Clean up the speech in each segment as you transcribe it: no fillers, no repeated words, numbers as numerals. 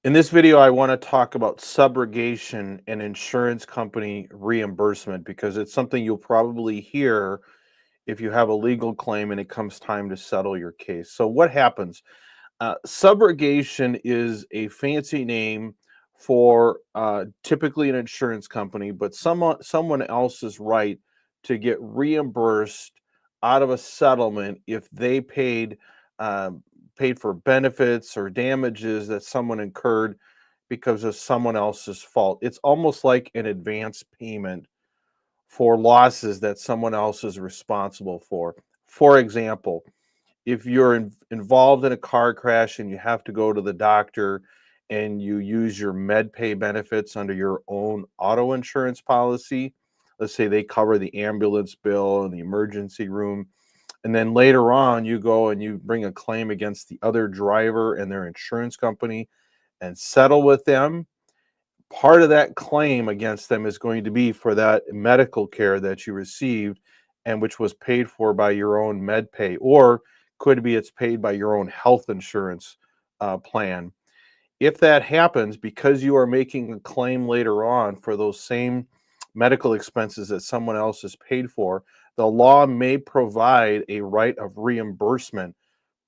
In this video, I want to talk about subrogation and insurance company reimbursement because it's something you'll probably hear if you have a legal claim and it comes time to settle your case. So, what happens? Subrogation is a fancy name for typically an insurance company, but someone else's right to get reimbursed out of a settlement if they paid for benefits or damages that someone incurred because of someone else's fault. It's almost like an advance payment for losses that someone else is responsible for. For example, if you're involved in a car crash and you have to go to the doctor and you use your med pay benefits under your own auto insurance policy, let's say they cover the ambulance bill and the emergency room, and then later on you go and you bring a claim against the other driver and their insurance company and settle with them. Part of that claim against them is going to be for that medical care that you received and which was paid for by your own med pay, or could be it's paid by your own health insurance plan. If that happens, because you are making a claim later on for those same medical expenses that someone else has paid for, the law may provide a right of reimbursement.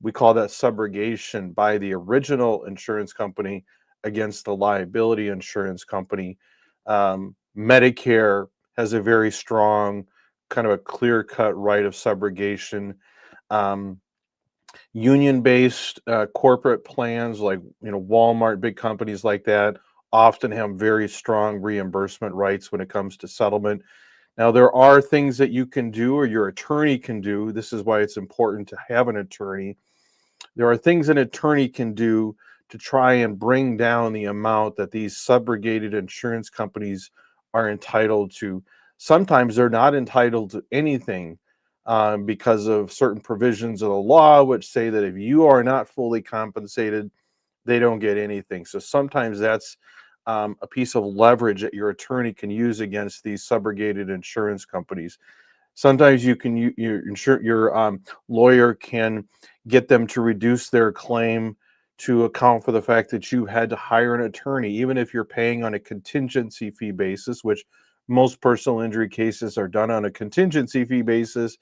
We call that subrogation by the original insurance company against the liability insurance company. Medicare has a very strong, kind of a clear cut right of subrogation. Um, Union-based corporate plans like Walmart, big companies like that often have very strong reimbursement rights when it comes to settlement. Now, there are things that you can do or your attorney can do. This is why it's important to have an attorney. There are things an attorney can do to try and bring down the amount that these subrogated insurance companies are entitled to. Sometimes they're not entitled to anything because of certain provisions of the law, which say that if you are not fully compensated, they don't get anything. So sometimes that's a piece of leverage that your attorney can use against these subrogated insurance companies. Sometimes your lawyer can get them to reduce their claim to account for the fact that you had to hire an attorney, even if you're paying on a contingency fee basis, which most personal injury cases are done on a contingency fee basis.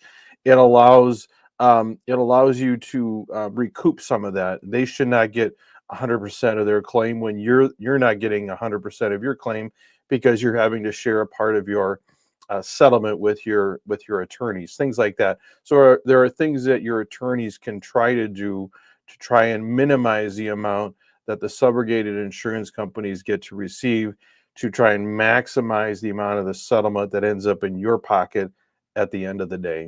It allows you to recoup some of that. They should not get 100% of their claim when you're not getting 100% of your claim because you're having to share a part of your settlement with your attorneys, things like that. So there are things that your attorneys can try to do to try and minimize the amount that the subrogated insurance companies get to receive, to try and maximize the amount of the settlement that ends up in your pocket at the end of the day.